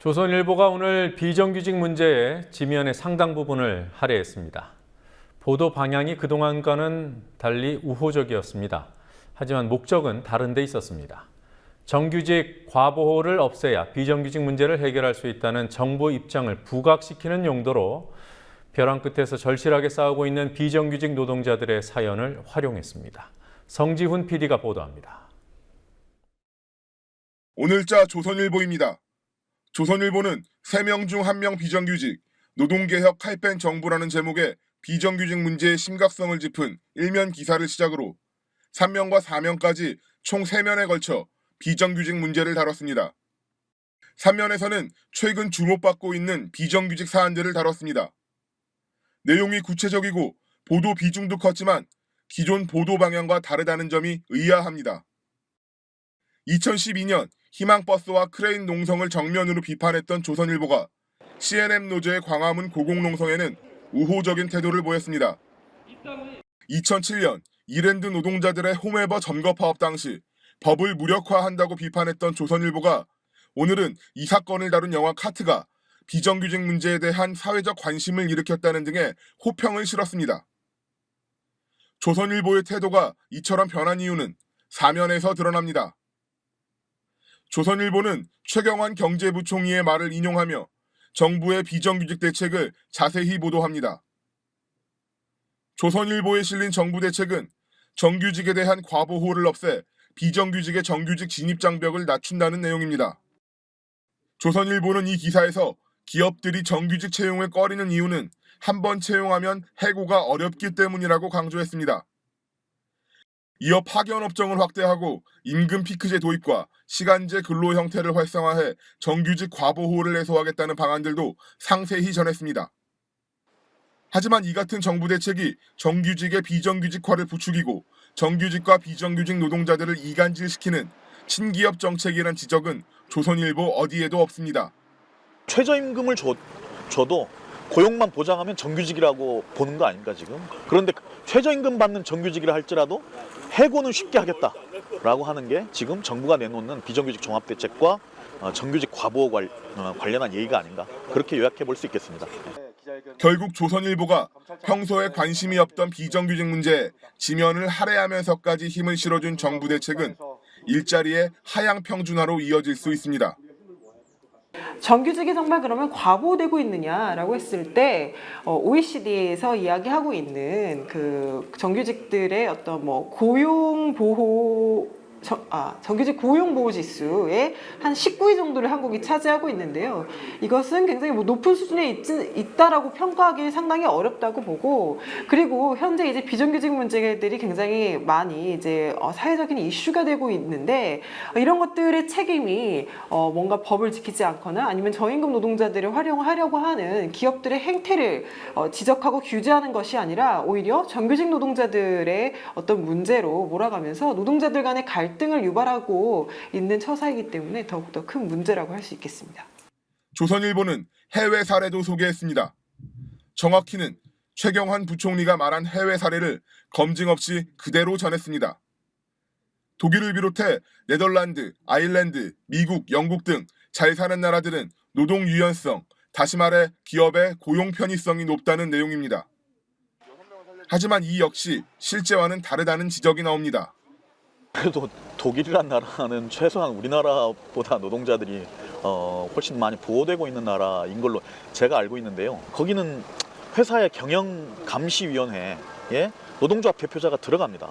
조선일보가 오늘 비정규직 문제에 지면의 상당 부분을 할애했습니다. 보도 방향이 그동안과는 달리 우호적이었습니다. 하지만 목적은 다른 데 있었습니다. 정규직 과보호를 없애야 비정규직 문제를 해결할 수 있다는 정부 입장을 부각시키는 용도로 벼랑 끝에서 절실하게 싸우고 있는 비정규직 노동자들의 사연을 활용했습니다. 성지훈 PD가 보도합니다. 오늘자 조선일보입니다. 조선일보는 3명 중 1명 비정규직, 노동개혁 칼 뺀 정부라는 제목의 비정규직 문제의 심각성을 짚은 일면 기사를 시작으로 3면과 4면까지 총 3면에 걸쳐 비정규직 문제를 다뤘습니다. 3면에서는 최근 주목받고 있는 비정규직 사안들을 다뤘습니다. 내용이 구체적이고 보도 비중도 컸지만 기존 보도 방향과 다르다는 점이 의아합니다. 2012년 희망버스와 크레인 농성을 정면으로 비판했던 조선일보가 C&M 노조의 광화문 고공농성에는 우호적인 태도를 보였습니다. 2007년 이랜드 노동자들의 홈웨버 점거 파업 당시 법을 무력화한다고 비판했던 조선일보가 오늘은 이 사건을 다룬 영화 카트가 비정규직 문제에 대한 사회적 관심을 일으켰다는 등의 호평을 실었습니다. 조선일보의 태도가 이처럼 변한 이유는 사면에서 드러납니다. 조선일보는 최경환 경제부총리의 말을 인용하며 정부의 비정규직 대책을 자세히 보도합니다. 조선일보에 실린 정부 대책은 정규직에 대한 과보호를 없애 비정규직의 정규직 진입 장벽을 낮춘다는 내용입니다. 조선일보는 이 기사에서 기업들이 정규직 채용을 꺼리는 이유는 한 번 채용하면 해고가 어렵기 때문이라고 강조했습니다. 이어 파견 업종을 확대하고 임금 피크제 도입과 시간제 근로 형태를 활성화해 정규직 과보호를 해소하겠다는 방안들도 상세히 전했습니다. 하지만 이 같은 정부 대책이 정규직의 비정규직화를 부추기고 정규직과 비정규직 노동자들을 이간질시키는 친기업 정책이란 지적은 조선일보 어디에도 없습니다. 최저임금을 줘도 고용만 보장하면 정규직이라고 보는 거 아닙니까 지금? 그런데 최저임금 받는 정규직이라 할지라도 해고는 쉽게 하겠다라고 하는 게 지금 정부가 내놓는 비정규직 종합대책과 정규직 과보호 관련한 얘기가 아닌가, 그렇게 요약해 볼 수 있겠습니다. 결국 조선일보가 평소에 관심이 없던 비정규직 문제에 지면을 할애하면서까지 힘을 실어준 정부 대책은 일자리의 하향 평준화로 이어질 수 있습니다. 정규직이 정말 그러면 과보되고 있느냐라고 했을 때 OECD에서 이야기하고 있는 그 정규직들의 어떤 고용 보호 정규직 고용보호 지수의 한 19위 정도를 한국이 차지하고 있는데요. 이것은 굉장히 높은 수준에 있다라고 평가하기 상당히 어렵다고 보고, 그리고 현재 이제 비정규직 문제들이 굉장히 많이 이제 사회적인 이슈가 되고 있는데, 이런 것들의 책임이 뭔가 법을 지키지 않거나 아니면 저임금 노동자들을 활용하려고 하는 기업들의 행태를 지적하고 규제하는 것이 아니라 오히려 정규직 노동자들의 어떤 문제로 몰아가면서 노동자들 간의 갈등을 유발하고 있는 처사이기 때문에 더욱더 큰 문제라고 할 수 있겠습니다. 조선일보는 해외 사례도 소개했습니다. 정확히는 최경환 부총리가 말한 해외 사례를 검증 없이 그대로 전했습니다. 독일을 비롯해 네덜란드, 아일랜드, 미국, 영국 등 잘 사는 나라들은 노동 유연성, 다시 말해 기업의 고용 편의성이 높다는 내용입니다. 하지만 이 역시 실제와는 다르다는 지적이 나옵니다. 그래도 독일이란 나라는 최소한 우리나라보다 노동자들이 훨씬 많이 보호되고 있는 나라인 걸로 제가 알고 있는데요. 거기는 회사의 경영감시위원회에 노동조합 대표자가 들어갑니다.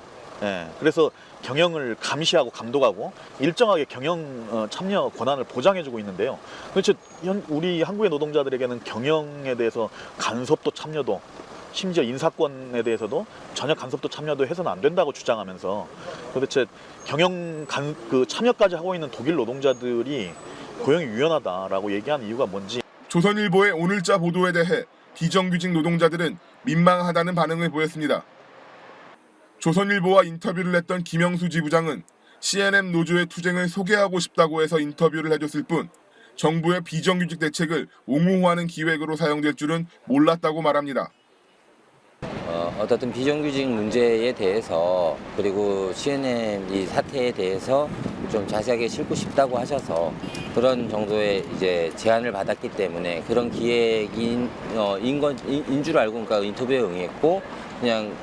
그래서 경영을 감시하고 감독하고 일정하게 경영 참여 권한을 보장해주고 있는데요. 그렇죠. 우리 한국의 노동자들에게는 경영에 대해서 간섭도 참여도, 심지어 인사권에 대해서도 전혀 간섭도 참여도 해서는 안 된다고 주장하면서 도대체 참여까지 하고 있는 독일 노동자들이 고용이 유연하다라고 얘기하는 이유가 뭔지. 조선일보의 오늘자 보도에 대해 비정규직 노동자들은 민망하다는 반응을 보였습니다. 조선일보와 인터뷰를 했던 김영수 지부장은 C&M 노조의 투쟁을 소개하고 싶다고 해서 인터뷰를 해줬을 뿐 정부의 비정규직 대책을 옹호하는 기획으로 사용될 줄은 몰랐다고 말합니다. 어떤 비정규직 문제에 대해서 그리고 CNN 이 사태에 대해서 좀 자세하게 싣고 싶다고 하셔서 그런 정도의 이제 제안을 받았기 때문에 그런 기획인 인 줄 알고 그러니까 인터뷰에 응했고 그냥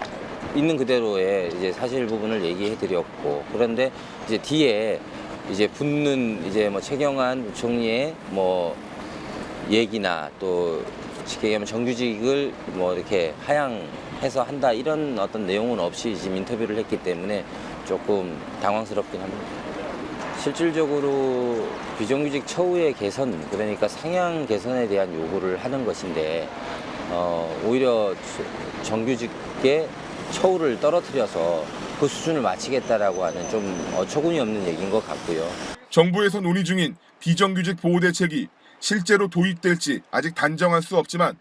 있는 그대로의 이제 사실 부분을 얘기해 드렸고 그런데 이제 뒤에 이제 붙는 이제 뭐 최경환 부총리의 뭐 얘기나 또 쉽게 얘기하면 정규직을 뭐 이렇게 하향해서 한다 이런 어떤 내용은 없이 지금 인터뷰를 했기 때문에 조금 당황스럽긴 합니다. 실질적으로 비정규직 처우의 개선 그러니까 상향 개선에 대한 요구를 하는 것인데 오히려 정규직의 처우를 떨어뜨려서 그 수준을 맞추겠다라고 하는 좀 어처구니 없는 얘기인 것 같고요. 정부에서 논의 중인 비정규직 보호 대책이 실제로 도입될지 아직 단정할 수 없지만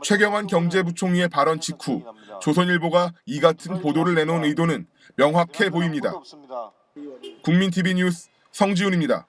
최경환 경제부총리의 발언 직후 조선일보가 이 같은 보도를 내놓은 의도는 명확해 보입니다. 국민TV 뉴스 성지훈입니다.